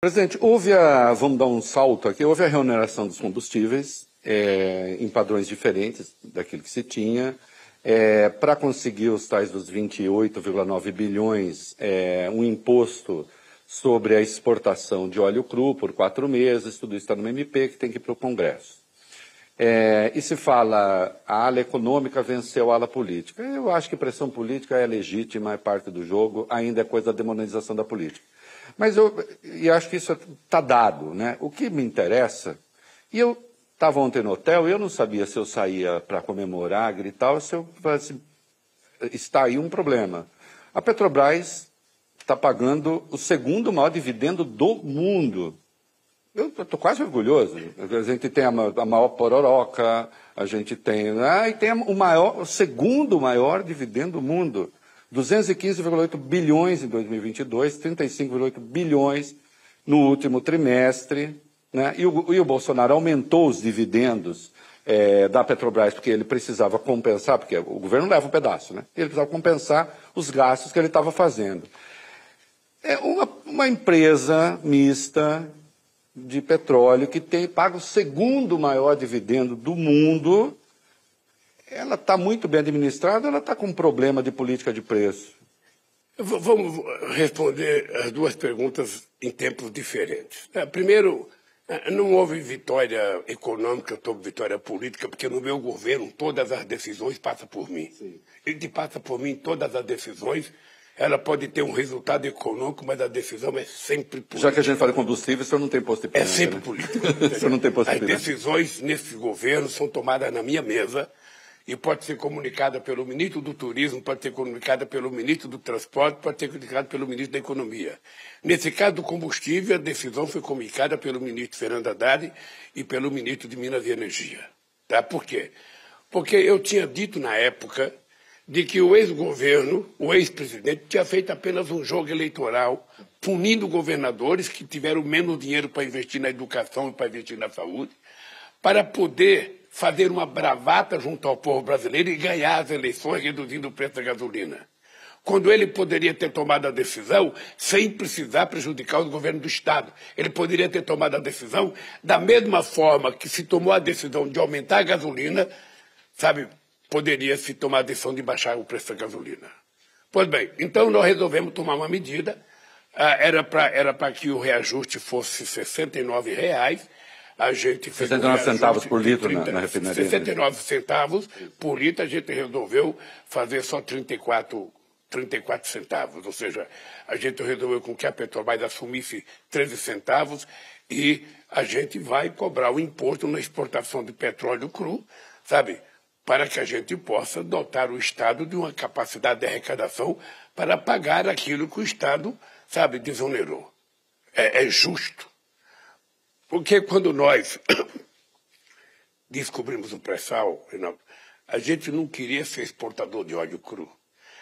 Presidente, vamos dar um salto aqui, houve a reoneração dos combustíveis em padrões diferentes daquilo que se tinha, para conseguir os tais dos 28,9 bilhões, um imposto sobre a exportação de óleo cru por 4 meses, tudo isso está no MP, que tem que ir para o Congresso. E se fala, a ala econômica venceu a ala política. Eu acho que pressão política é legítima, é parte do jogo, ainda é coisa da demonização da política. Mas eu acho que isso está dado, né? O que me interessa, e eu estava ontem no hotel, eu não sabia se eu saía para comemorar, gritar, ou se eu assim, está aí um problema. A Petrobras está pagando o segundo maior dividendo do mundo. Eu estou quase orgulhoso. A gente tem a maior pororoca, a gente tem... e tem o segundo maior dividendo do mundo. 215,8 bilhões em 2022, 35,8 bilhões no último trimestre, né? E o Bolsonaro aumentou os dividendos da Petrobras, porque ele precisava compensar, porque o governo leva um pedaço, né? Ele precisava compensar os gastos que ele estava fazendo. É uma empresa mista de petróleo que paga o segundo maior dividendo do mundo. Ela está muito bem administrada, ela está com um problema de política de preço? Vamos responder as duas perguntas em tempos diferentes. Primeiro, não houve vitória econômica sobre vitória política, porque no meu governo todas as decisões passam por mim. Sim. Ele passa por mim todas as decisões. Ela pode ter um resultado econômico, mas a decisão é sempre política. Já que a gente fala de combustível, o senhor não tem posto de pimenta, É sempre né? política. O senhor não tem posto de pimenta. As decisões nesse governo são tomadas na minha mesa e pode ser comunicada pelo ministro do Turismo, pode ser comunicada pelo ministro do Transporte, pode ser comunicada pelo ministro da Economia. Nesse caso do combustível, a decisão foi comunicada pelo ministro Fernando Haddad e pelo ministro de Minas e Energia. Tá? Por quê? Porque eu tinha dito na época de que o ex-governo, o ex-presidente, tinha feito apenas um jogo eleitoral, punindo governadores que tiveram menos dinheiro para investir na educação e para investir na saúde, para poder fazer uma bravata junto ao povo brasileiro e ganhar as eleições reduzindo o preço da gasolina. Quando ele poderia ter tomado a decisão sem precisar prejudicar o governo do Estado. Ele poderia ter tomado a decisão da mesma forma que se tomou a decisão de aumentar a gasolina, sabe, poderia se tomar a decisão de baixar o preço da gasolina. Pois bem, então nós resolvemos tomar uma medida, era para que o reajuste fosse R$ 69,00, a gente fez 69 centavos por litro na refinaria. 69 centavos por litro, a gente resolveu fazer só 34 centavos, ou seja, a gente resolveu com que a Petrobras assumisse 13 centavos e a gente vai cobrar o imposto na exportação de petróleo cru, sabe, para que a gente possa dotar o Estado de uma capacidade de arrecadação para pagar aquilo que o Estado, sabe, desonerou. É justo. Porque quando nós descobrimos o pré-sal, a gente não queria ser exportador de óleo cru.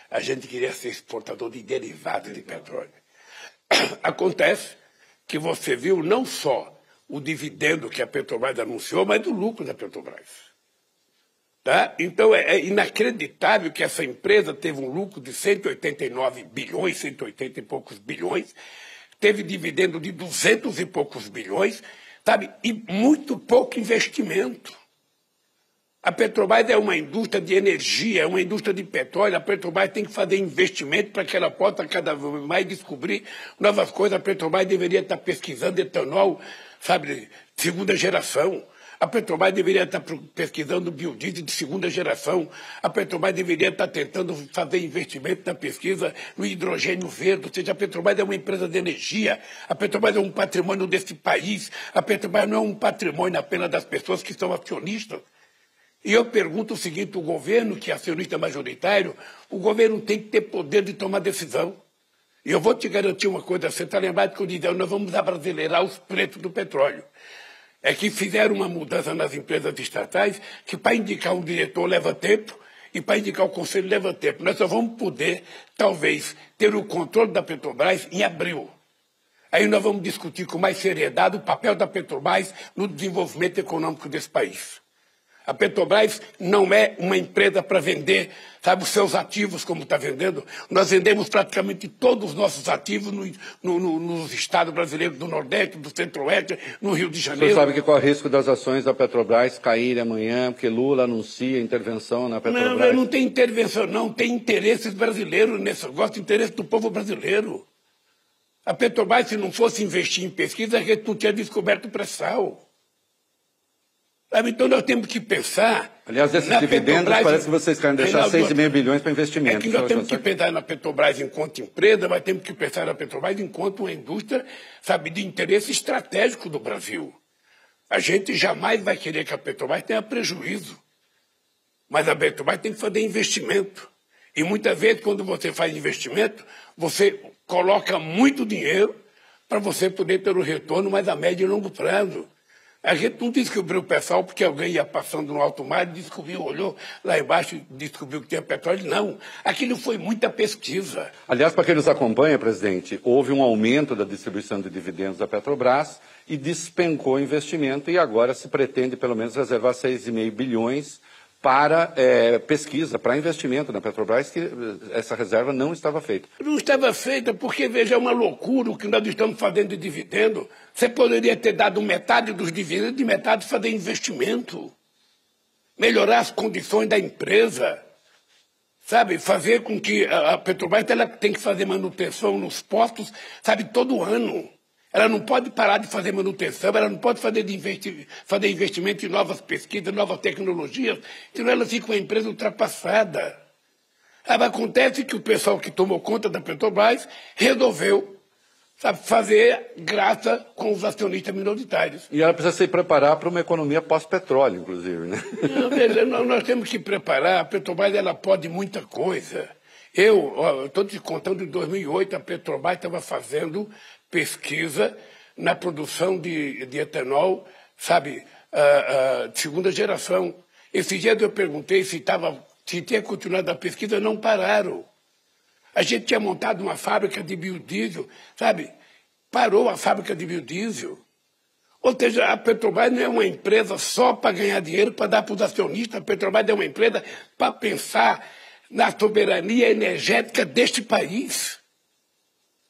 A gente queria ser exportador de derivados de petróleo. Acontece que você viu não só o dividendo que a Petrobras anunciou, mas o lucro da Petrobras. Tá? Então é inacreditável que essa empresa teve um lucro de 189 bilhões, 180 e poucos bilhões, teve dividendo de 200 e poucos bilhões, sabe? E muito pouco investimento. A Petrobras é uma indústria de energia, é uma indústria de petróleo. A Petrobras tem que fazer investimento para que ela possa cada vez mais descobrir novas coisas. A Petrobras deveria estar pesquisando etanol, sabe, segunda geração. A Petrobras deveria estar pesquisando biodiesel de segunda geração. A Petrobras deveria estar tentando fazer investimento na pesquisa no hidrogênio verde. Ou seja, a Petrobras é uma empresa de energia. A Petrobras é um patrimônio desse país. A Petrobras não é um patrimônio apenas das pessoas que são acionistas. E eu pergunto o seguinte, o governo, que é acionista majoritário, o governo tem que ter poder de tomar decisão. E eu vou te garantir uma coisa, você está lembrado que eu disse, nós vamos abrasileirar os preços do petróleo. É que fizeram uma mudança nas empresas estatais que para indicar um diretor leva tempo e para indicar o conselho leva tempo. Nós só vamos poder, talvez, ter o controle da Petrobras em abril. Aí nós vamos discutir com mais seriedade o papel da Petrobras no desenvolvimento econômico desse país. A Petrobras não é uma empresa para vender, sabe, os seus ativos como está vendendo. Nós vendemos praticamente todos os nossos ativos nos estados brasileiros do Nordeste, do Centro-Oeste, no Rio de Janeiro. O senhor sabe que corre o risco das ações da Petrobras caírem amanhã, porque Lula anuncia intervenção na Petrobras? Não, não tem intervenção, não. Tem interesses brasileiros nesse negócio, interesse do povo brasileiro. A Petrobras, se não fosse investir em pesquisa, a gente não tinha descoberto o pré-sal. Então nós temos que pensar... Aliás, esses dividendos, Petrobras, parece que vocês querem deixar 6,5 bilhões para investimento. É que nós temos que pensar na Petrobras enquanto empresa, mas temos que pensar na Petrobras enquanto uma indústria, sabe, de interesse estratégico do Brasil. A gente jamais vai querer que a Petrobras tenha prejuízo. Mas a Petrobras tem que fazer investimento. E muitas vezes, quando você faz investimento, você coloca muito dinheiro para você poder ter o retorno mais a médio e longo prazo. A gente não descobriu o pré-sal porque alguém ia passando no alto mar e descobriu, olhou lá embaixo e descobriu que tinha petróleo. Não, aquilo foi muita pesquisa. Aliás, para quem nos acompanha, presidente, houve um aumento da distribuição de dividendos da Petrobras e despencou o investimento e agora se pretende pelo menos reservar 6,5 bilhões para pesquisa, para investimento na Petrobras, que essa reserva não estava feita. Não estava feita porque, veja, é uma loucura o que nós estamos fazendo de dividendo. Você poderia ter dado metade dos dividendos e metade fazer investimento. Melhorar as condições da empresa. Sabe, fazer com que a Petrobras ela tem que fazer manutenção nos postos, sabe, todo ano. Ela não pode parar de fazer manutenção, ela não pode fazer investimento em novas pesquisas, novas tecnologias, senão ela fica uma empresa ultrapassada. Acontece que o pessoal que tomou conta da Petrobras resolveu, sabe, fazer graça com os acionistas minoritários. E ela precisa se preparar para uma economia pós-petróleo, inclusive, né? Não, veja, nós temos que preparar, a Petrobras ela pode muita coisa. Eu estou te contando, em 2008 a Petrobras estava fazendo pesquisa na produção de etanol, sabe, de segunda geração. Esse dia eu perguntei se tinha continuado a pesquisa, não pararam. A gente tinha montado uma fábrica de biodiesel, sabe, parou a fábrica de biodiesel. Ou seja, a Petrobras não é uma empresa só para ganhar dinheiro, para dar para os acionistas. A Petrobras é uma empresa para pensar na soberania energética deste país.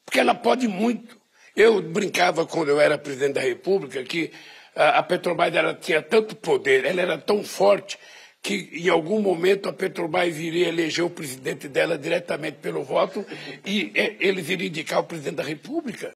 Porque ela pode muito. Eu brincava quando eu era presidente da República que a Petrobras ela tinha tanto poder, ela era tão forte, que em algum momento a Petrobras iria eleger o presidente dela diretamente pelo voto e eles iriam indicar o presidente da República.